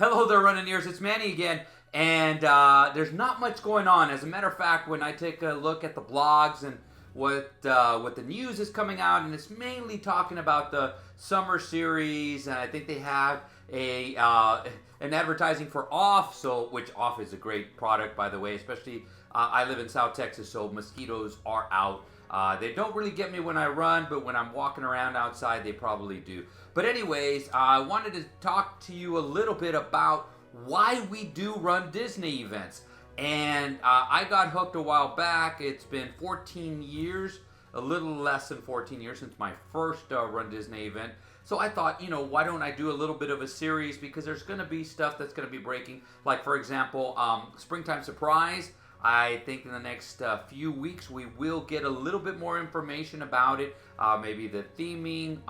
Hello there, running-ears. It's Manny again, and there's not much going on. As a matter of fact, when I take a look at the blogs and what the news is coming out, and it's mainly talking about the summer series, and I think they have a an advertising for Off, which Off is a great product, by the way. Especially I live in South Texas, so mosquitoes are out. They don't really get me when I run, but when I'm walking around outside, they probably do. But anyways, I wanted to talk to you a little bit about why we do runDisney events. And I got hooked a while back. It's been 14 years, a little less than 14 years since my first runDisney event. So I thought, why don't I do a little bit of a series, because there's going to be stuff that's going to be breaking. Like, for example, Springtime Surprise. I think in the next few weeks we will get a little bit more information about it. Maybe the theming,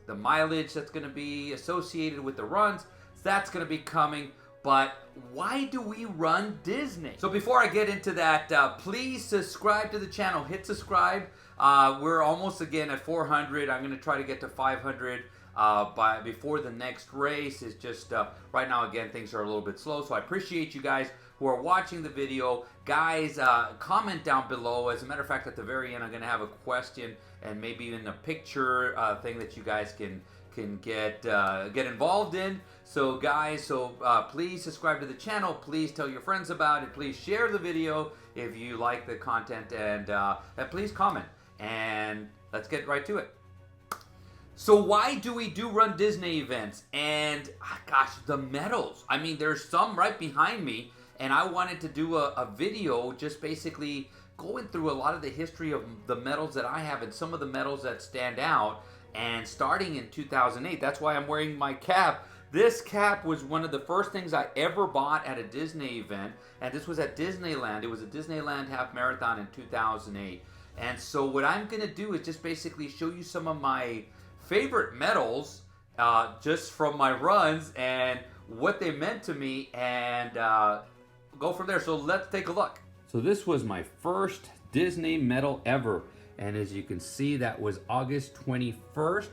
the mileage that's going to be associated with the runs. That's going to be coming. But why do we run Disney? So before I get into that, please subscribe to the channel. Hit subscribe. We're almost again at 400. I'm going to try to get to 500 before the next race. It's just right now, again, things are a little bit slow. So I appreciate you guys who are watching the video. Guys, comment down below. As a matter of fact, at the very end, I'm going to have a question and maybe even a picture thing that you guys can get involved in. So guys, please subscribe to the channel. Please tell your friends about it. Please share the video if you like the content, and please comment. And let's get right to it. So why do we do runDisney events? And gosh, the medals. I mean, there's some right behind me, and I wanted to do a video just basically going through a lot of the history of the medals that I have and some of the medals that stand out. And starting in 2008, that's why I'm wearing my cap. This cap was one of the first things I ever bought at a Disney event, and this was at Disneyland. It was a Disneyland half marathon in 2008. And so what I'm going to do is just basically show you some of my favorite medals just from my runs and what they meant to me, and go from there. So let's take a look. So this was my first Disney medal ever. And as you can see, that was August 21st,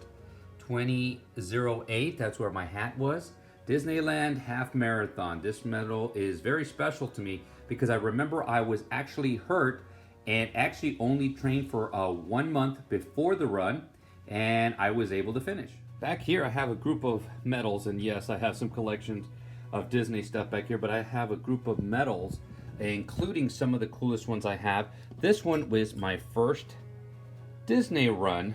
2008. That's where my hat was. Disneyland Half Marathon. This medal is very special to me because I remember I was actually hurt and actually only trained for 1 month before the run, and I was able to finish. Back here, I have a group of medals, and yes, I have some collections of Disney stuff back here, but I have a group of medals, including some of the coolest ones I have. This one was my first Disney run,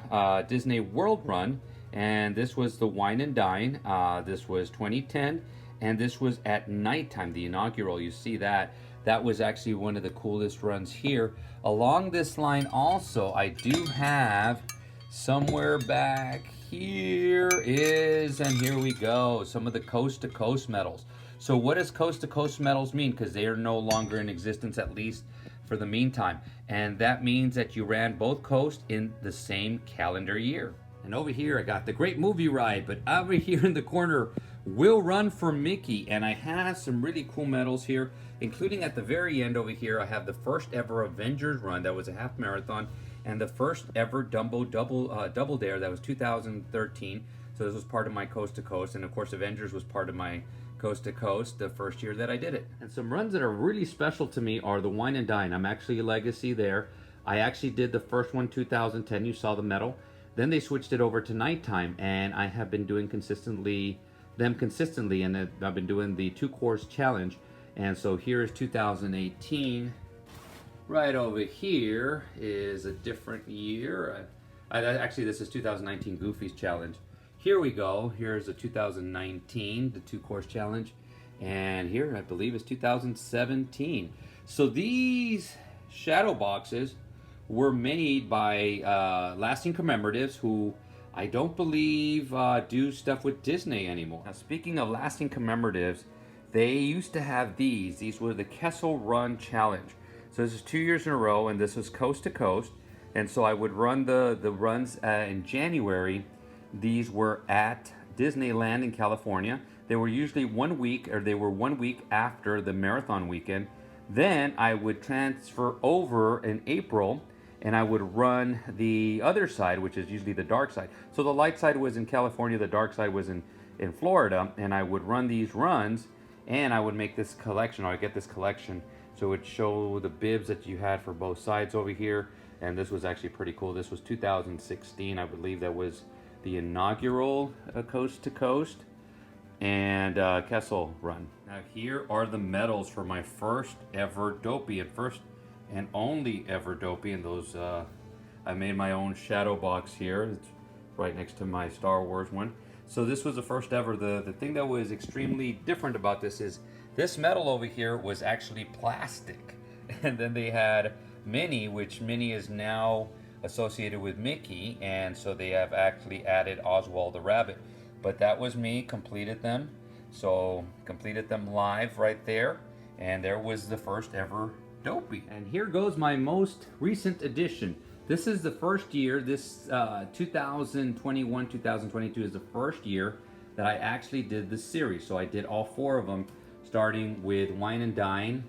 Disney World run, and this was the Wine and Dine. This was 2010, and this was at nighttime, the inaugural. You see that. That was actually one of the coolest runs here. Along this line also, I do have somewhere back here and here we go, some of the Coast to Coast medals. So what does Coast to Coast medals mean? Because they are no longer in existence, at least for the meantime. And that means that you ran both coasts in the same calendar year. And over here I got the Great Movie Ride, but over here in the corner, Will Run for Mickey. And I have some really cool medals here, including at the very end over here, I have the first ever Avengers run. That was a half marathon, and the first ever Dumbo Double Dare. That was 2013. So this was part of my Coast to Coast, and of course Avengers was part of my Coast to Coast the first year that I did it. And some runs that are really special to me are the Wine and Dine. I'm actually a legacy there. I actually did the first one 2010. You saw the medal. Then they switched it over to nighttime, and I have been doing them consistently, and I've been doing the 2-course challenge. And so here is 2018. Right over here is a different year. Actually, this is 2019 Goofy's challenge. Here we go. Here's a 2019, the 2-course challenge. And here, I believe, is 2017. So these shadow boxes were made by lasting commemoratives who I don't believe do stuff with Disney anymore. Now, speaking of lasting commemoratives, they used to have these. These were the Kessel Run Challenge. So this is 2 years in a row, and this was Coast to Coast. And so I would run the runs in January. These were at Disneyland in California. They were usually 1 week, or they were 1 week after the marathon weekend. Then I would transfer over in April, and I would run the other side, which is usually the dark side. So the light side was in California, the dark side was in in Florida, and I would run these runs, and I would make this collection, or I get this collection, so it would show the bibs that you had for both sides over here. And this was actually pretty cool. This was 2016, I believe. That was the inaugural Coast to Coast and Kessel run. Now here are the medals for my first ever Dopey, and first and only ever Dopey. And those, I made my own shadow box here. It's right next to my Star Wars one. So this was the first ever. The thing that was extremely different about this is this medal over here was actually plastic. And then they had Minnie, which Minnie is now associated with Mickey, and so they have actually added Oswald the Rabbit. But that was me, completed them. So completed them live right there, and there was the first ever Dopey. And here goes my most recent edition. This is the first year, this 2021-2022 is the first year that I actually did the series. So I did all 4 of them, starting with Wine and Dine,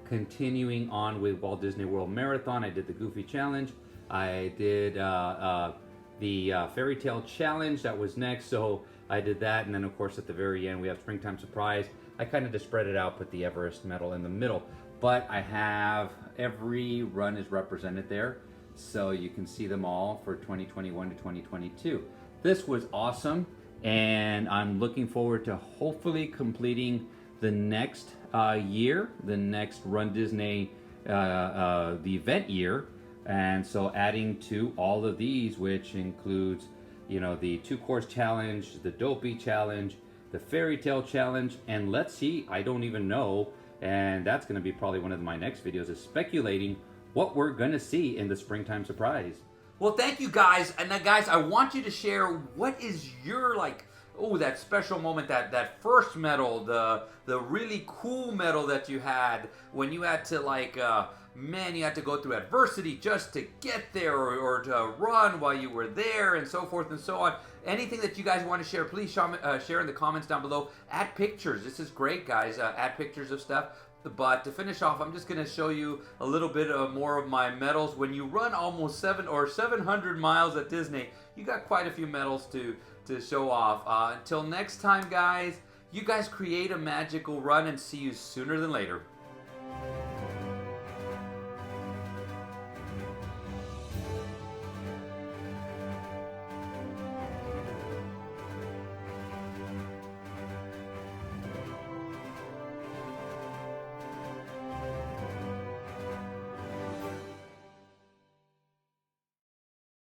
continuing on with Walt Disney World Marathon. I did the Goofy Challenge. I did the Fairy Tale Challenge, that was next. So I did that, and then of course at the very end we have Springtime Surprise. I kind of just spread it out, put the Everest medal in the middle. But I have every run is represented there, so you can see them all for 2021 to 2022. This was awesome, and I'm looking forward to hopefully completing the next year, the next Run Disney, the event year. And so adding to all of these, which includes, you know, the 2-course challenge, the Dopey challenge, the Fairy Tale challenge, and let's see, I don't even know, and that's going to be probably one of my next videos, is speculating what we're going to see in the Springtime Surprise. Well, thank you guys, and then guys, I want you to share what is your, like, oh, that special moment, that first medal, the really cool medal that you had when you had to, like, man, you had to go through adversity just to get there, or to run while you were there, and so forth and so on. Anything that you guys want to share, please share in the comments down below. Add pictures. This is great, guys. Add pictures of stuff. But to finish off, I'm just going to show you a little bit more of my medals. When you run almost 700 miles at Disney, you got quite a few medals to show off. Until next time, guys, you guys create a magical run, and see you sooner than later.